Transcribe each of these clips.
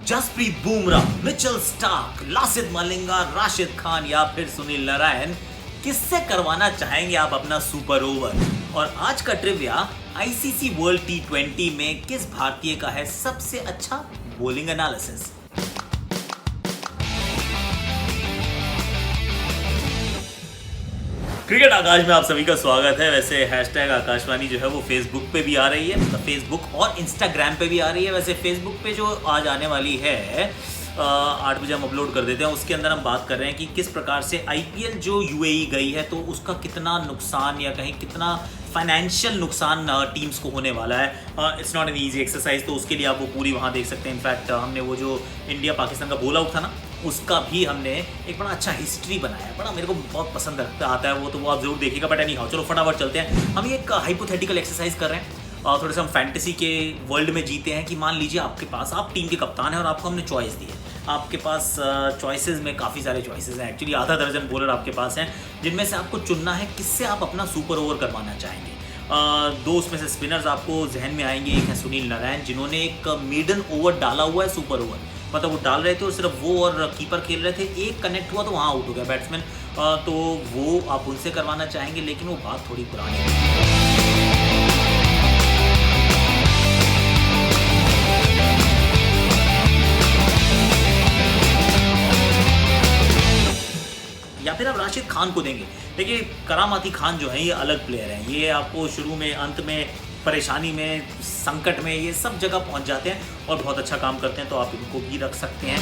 Jasprit Bumrah, Mitchell Starc, Lasith Malinga, Rashid Khan या फिर सुनील नारायण, किससे करवाना चाहेंगे आप अपना सुपर ओवर? और आज का ट्रिविया, आईसीसी वर्ल्ड टी20 में किस भारतीय का है सबसे अच्छा बॉलिंग एनालिसिस? क्रिकेट आकाश में आप सभी का स्वागत है। वैसे हैशटैग आकाशवाणी जो है वो फेसबुक पे भी आ रही है, मतलब फेसबुक और इंस्टाग्राम पे भी आ रही है। वैसे फेसबुक पे जो आज आने वाली है 8 बजे हम अपलोड कर देते हैं, उसके अंदर हम बात कर रहे हैं कि किस प्रकार से आईपीएल जो यूएई गई है तो उसका कितना नुकसान या कहीं कितना फाइनेंशियल नुकसान टीम्स को होने वाला है। It's not an easy exercise, तो उसके लिए आप वो पूरी वहाँ देख सकते हैं। इनफैक्ट हमने वो जो इंडिया पाकिस्तान का बोल आउट था ना, उसका भी हमने एक बड़ा अच्छा हिस्ट्री बनाया है। बड़ा मेरे को बहुत पसंद आता है वो, तो वो आप जरूर देखिएगा। बट एनी हाउ, चलो फटाफट चलते हैं। हम एक हाइपोथेटिकल एक्सरसाइज कर रहे हैं और थोड़े से हम फैंटेसी के वर्ल्ड में जीते हैं कि मान लीजिए आपके पास, आप टीम के कप्तान हैं और आपको हमने चॉइस दी है। आपके पास चॉइसेस में काफ़ी सारे चॉइसेस हैं, एक्चुअली आधा दर्जन बॉलर आपके पास हैं, जिनमें से आपको चुनना है किससे आप अपना सुपर ओवर करवाना चाहेंगे। दो उसमें से स्पिनर्स आपको जहन में आएंगे। एक है सुनील नारायण, जिन्होंने एक मेडन ओवर डाला हुआ है, सुपर ओवर, मतलब वो डाल रहे थे और सिर्फ वो और कीपर खेल रहे थे, एक कनेक्ट हुआ तो वहाँ आउट हो गया बैट्समैन, तो वो आप उनसे करवाना चाहेंगे। लेकिन वो बात थोड़ी पुरानी है। या फिर आप राशिद खान को देंगे। देखिए, करामाती खान जो है ये अलग प्लेयर हैं, ये आपको शुरू में, अंत में, परेशानी में, संकट में, ये सब जगह पहुंच जाते हैं और बहुत अच्छा काम करते हैं, तो आप इनको भी रख सकते हैं।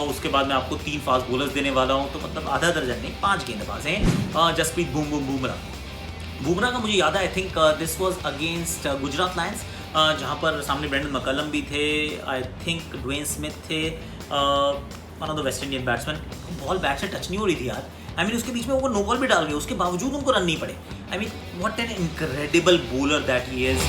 उसके बाद मैं आपको 3 फास्ट बॉलर्स देने वाला हूं, तो मतलब आधा दर्जन नहीं, 5 गेंदबाज हैं। जसप्रीत बुमराह का मुझे याद है, I think this was against Gujarat Lions, जहां पर सामने ब्रेंडन मैकलम भी थे, आई थिंक ड्वेन स्मिथ थे, one of the West Indian batsman. Ball bat से टच नहीं हो रही थी यार। आई मीन उसके बीच में वो नो बॉल भी डाल गए, उसके बावजूद उनको रन नहीं पड़े। I mean what an incredible bowler that he is.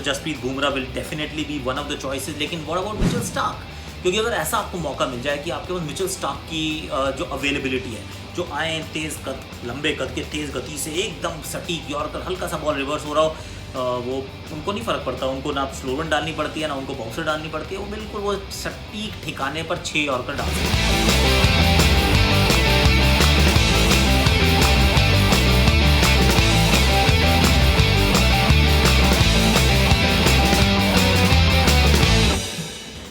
Jasprit Bumrah will definitely be one of the choices. लेकिन व्हाट अबाउट मिचेल स्टार्क? क्योंकि अगर ऐसा आपको मौका मिल जाए कि आपके पास मिचेल स्टार्क की जो अवेलेबिलिटी है, जो आए तेज़ कद, लंबे कद के तेज़ गति से एकदम सटीक यॉर्कर, हल्का सा बॉल रिवर्स हो रहा हो, वो उनको नहीं फ़र्क पड़ता, उनको ना स्लो रन डालनी पड़ती है ना उनको बाउंसर डालनी पड़ती है, वो बिल्कुल वो सटीक ठिकाने पर 6 यॉर्कर डाल सकते हैं।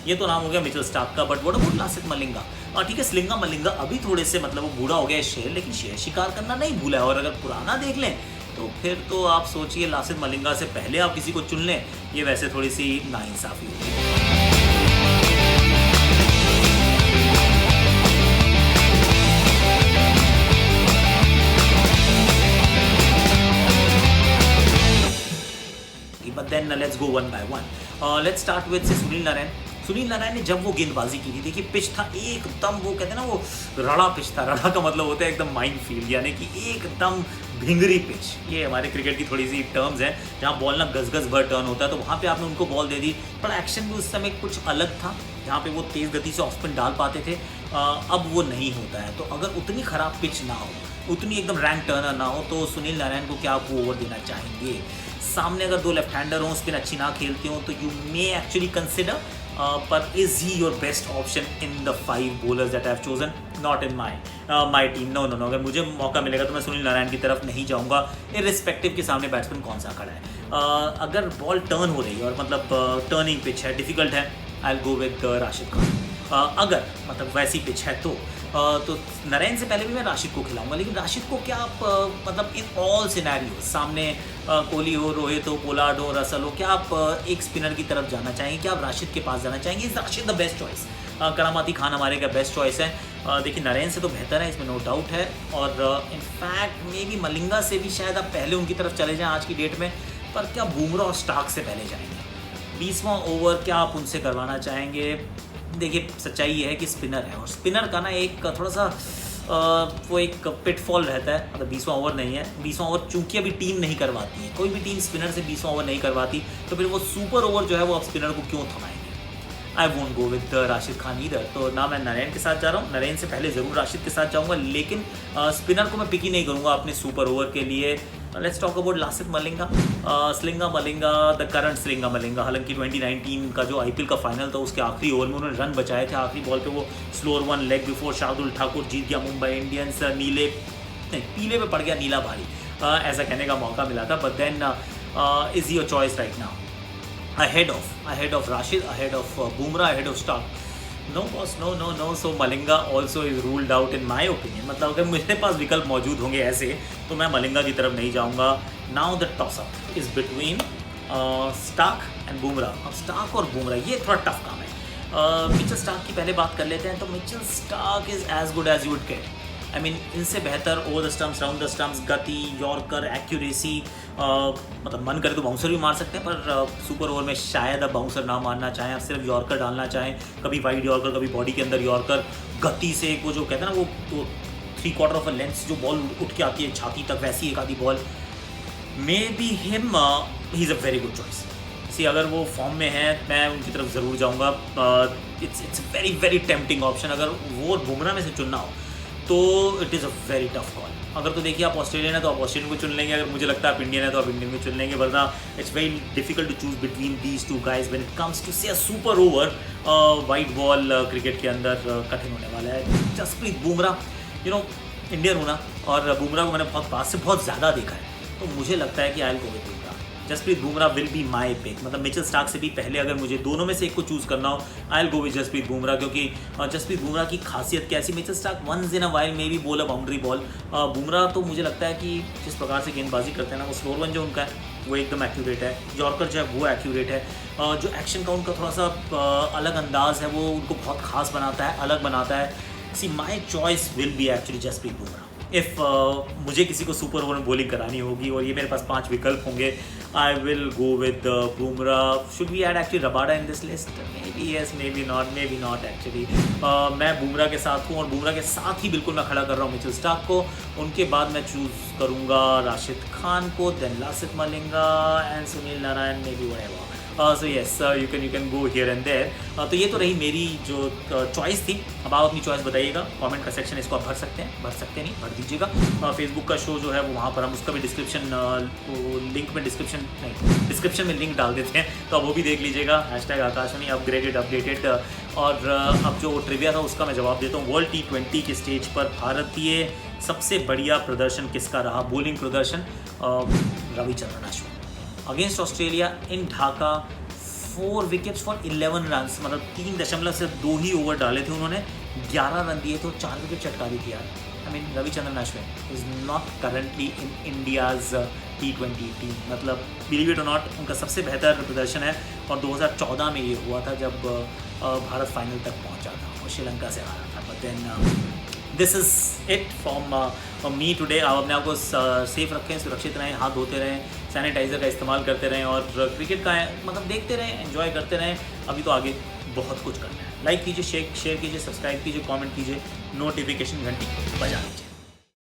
ये तो नाम हो गया मिचेल स्टार्क का। But what about Lasith Malinga? ठीक है, स्लिंगा मलिंगा अभी थोड़े से, मतलब वो बूढ़ा हो गया है शेर, लेकिन शेर शिकार करना नहीं भूला है। और अगर पुराना देख लें तो फिर तो आप सोचिए, लासिथ मलिंगा से पहले आप किसी को चुन लें, ये वैसे थोड़ी सी नाइंसाफी होगी। But then let's go one by one. Let's start with Sunil Narayan. Sunil Narayan ने जब वो गेंदबाजी की थी, देखिए पिच था एकदम, वो कहते हैं ना, वो रड़ा पिच था। रड़ा का मतलब होता है एकदम माइंड फील्ड, यानी कि एकदम भिंगरी पिच। ये हमारे क्रिकेट की थोड़ी सी टर्म्स हैं, जहाँ बॉल ना गज भर टर्न होता है, तो वहाँ पे आपने उनको बॉल दे दी। पर एक्शन भी उस समय कुछ अलग था, जहाँ पे वो तेज़ गति से ऑफ स्पिन डाल पाते थे, अब वो नहीं होता है। तो अगर उतनी ख़राब पिच ना हो, उतनी एकदम रैंक टर्नर ना हो, तो सुनील नारायण को क्या आप वो ओवर देना चाहेंगे? सामने अगर 2 लेफ्ट हैंडर हों, स्पिन अच्छी ना खेलती हों, तो यू मे एक्चुअली कंसिडर, पर is he your best option in the 5 bowlers that I have chosen? Not in my team, no. अगर मुझे मौका मिलेगा तो मैं सुनील नारायण की तरफ नहीं जाऊंगा, इररिस्पेक्टिव के सामने बैट्समैन कौन सा खड़ा है। अगर बॉल टर्न हो रही है और मतलब टर्निंग पिच है, डिफिकल्ट है, आई will go with Rashid Khan. अगर मतलब वैसी पिच है तो नारायण से पहले भी मैं राशिद को खिलाऊंगा। लेकिन राशिद को क्या आप मतलब इन ऑल सिनेरियो, सामने कोहली हो, रोहित हो, पोलार्ड हो, रसल हो, क्या आप एक स्पिनर की तरफ जाना चाहेंगे? क्या आप राशिद के पास जाना चाहेंगे? Is Rashid the best choice? करामाती खान हमारे का बेस्ट चॉइस है। देखिए, नारायण से तो बेहतर है, इसमें नो डाउट है। और इनफैक्ट मे बी मलिंगा से भी शायद आप पहले उनकी तरफ चले जाएँ आज की डेट में। पर क्या बुमराह और स्टार्क से पहले जाएंगे? 20वां ओवर क्या आप उनसे करवाना चाहेंगे? देखिए, सच्चाई ये है कि स्पिनर है, और स्पिनर का ना एक थोड़ा सा वो एक पिटफॉल रहता है, मतलब 20वां ओवर नहीं है। 20वां ओवर चूंकि अभी टीम नहीं करवाती है, कोई भी टीम स्पिनर से 20वां ओवर नहीं करवाती, तो फिर वो सुपर ओवर जो है वो अब स्पिनर को क्यों थमाएंगे। I won't go with Rashid Khan इधर। तो ना मैं नरेन के साथ जा रहा हूँ, नरेन से पहले ज़रूर राशिद के साथ जाऊँगा, लेकिन स्पिनर को मैं पिक ही नहीं करूँगा अपने सुपर ओवर के लिए। Let's talk about Lasith Malinga, Slinga Malinga, the current Slinga Malinga. हालांकि 2019 का जो आईपीएल का फाइनल था उसके आखिरी ओवर में उन्होंने रन बचाए थे, आखिरी बॉल पे वो slower one leg before Shardul Thakur जीत गया मुंबई इंडियंस। पीले पे पड़ गया नीला भारी, ऐसा कहने का मौका मिला था। But then is your choice right now ahead of Rashid, ahead of Bumrah, ahead of Stark? No boss, no. So Malinga also is ruled out in my opinion. मतलब अगर मेरे पास विकल्प मौजूद होंगे ऐसे, तो मैं मलिंगा की तरफ नहीं जाऊंगा। Now the toss up is between Stark and Bumrah. अब Stark और Bumrah ये थोड़ा टफ काम है। मिचेल स्टार्क की पहले बात कर लेते हैं। तो Mitchell Starc is as good as you would get. I mean इनसे बेहतर over the stumps, round the stumps, गति, यॉर्कर, एक्यूरेसी, मतलब मन करे तो बाउंसर भी मार सकते हैं, पर सुपर ओवर में शायद अब बाउंसर ना मारना चाहें, आप सिर्फ यॉर्कर डालना चाहें, कभी वाइड यॉर्कर, कभी बॉडी के अंदर यॉर्कर। गति से वो जो कहते हैं ना वो 3/4 ऑफ अ लेंथ जो बॉल उठ के आती है छाती तक, वैसी एक आधी ball. May be him he is a very good choice. See अगर वो फॉर्म में है मैं उनकी तरफ ज़रूर जाऊँगा। It's very very tempting option. अगर वो बुमराह में से चुनना हो तो it is a very tough call. अगर तो देखिए आप ऑस्ट्रेलियन है तो आप ऑस्ट्रेलियन को चुन लेंगे, अगर मुझे लगता है आप इंडियन है तो आप इंडियन को चुन लेंगे, वरना it's very difficult to choose between these two guys when it comes to say a super over. White ball cricket के अंदर कठिन होने वाला है। जसप्रीत बुमराह, इंडियन हूँ ना, और बुमराह को मैंने बहुत पास से बहुत ज़्यादा देखा है, तो मुझे लगता है कि I will go with Bumrah. Jasprit Bumrah will be my pick. मतलब मिचेल स्टार्क से भी पहले अगर मुझे दोनों में से एक को चूज़ करना हो, I will go with Jasprit Bumrah, क्योंकि जसप्रीत बुमराह की खासियत कैसी, Mitchell Starc once in a while may be ball a boundary ball. Bumrah तो मुझे लगता है कि जिस प्रकार से गेंदबाजी करते हैं ना, वो स्लोअर वन जो उनका है वो एकदम एक्यूरेट है, यॉर्कर जो है वो एक्यूरेट है, जो एक्शन का उनका थोड़ा सा अलग अंदाज है वो उनको बहुत खास बनाता है, अलग बनाता है। See my choice will be actually Jasprit Bumrah. If मुझे किसी को सुपर ओवर में बॉलिंग करानी होगी और ये मेरे पास 5 विकल्प होंगे, I will go with Bumrah. Should we add actually Rabada in this list? Maybe yes, maybe not actually. मैं बुमराह के साथ हूँ और बुमराह के साथ ही बिल्कुल मैं खड़ा कर रहा हूँ मिचेल स्टार्क को। उनके बाद मैं चूज़ करूँगा राशिद खान को, then Lasith Malinga and Sunil Narine, may be whatever. So yes you can go here and there. तो ये तो रही मेरी जो चॉइस थी। अब आप अपनी चॉइस बताइएगा, कमेंट का सेक्शन इसको आप भर सकते नहीं भर दीजिएगा। फेसबुक का शो जो है वो वहाँ पर हम उसका भी डिस्क्रिप्शन में लिंक डाल देते हैं, तो आप वो भी देख लीजिएगा। #आकाशवाणी अपडेटेड। और अब जो ट्रिविया था उसका मैं जवाब देता हूँ। वर्ल्ड T20 के स्टेज पर भारतीय सबसे बढ़िया प्रदर्शन किसका रहा? बॉलिंग प्रदर्शन Ravichandran Ashwin against Australia in Dhaka. 4 wickets for 11 run, मतलब 3.2 ही ओवर डाले थे उन्होंने, 11 रन दिए थे, 4 विकेट चटका दी थी यार। I mean Ravichandran Ashwin is not currently in India's T20 team. मतलब बिलीव इट और नॉट, उनका सबसे बेहतर प्रदर्शन है और 2014 में ये हुआ था जब भारत फाइनल तक पहुंचा था और श्रीलंका से हारा था। But then this is it from me today. आप अपने आप को सेफ रखें, सुरक्षित रहें, हाथ धोते रहें, सैनिटाइज़र का इस्तेमाल करते रहें और क्रिकेट का मतलब देखते रहें, एंजॉय करते रहें। अभी तो आगे बहुत कुछ करना है। लाइक कीजिए, शेयर कीजिए, सब्सक्राइब कीजिए, कमेंट कीजिए, नोटिफिकेशन घंटी बजा लीजिए।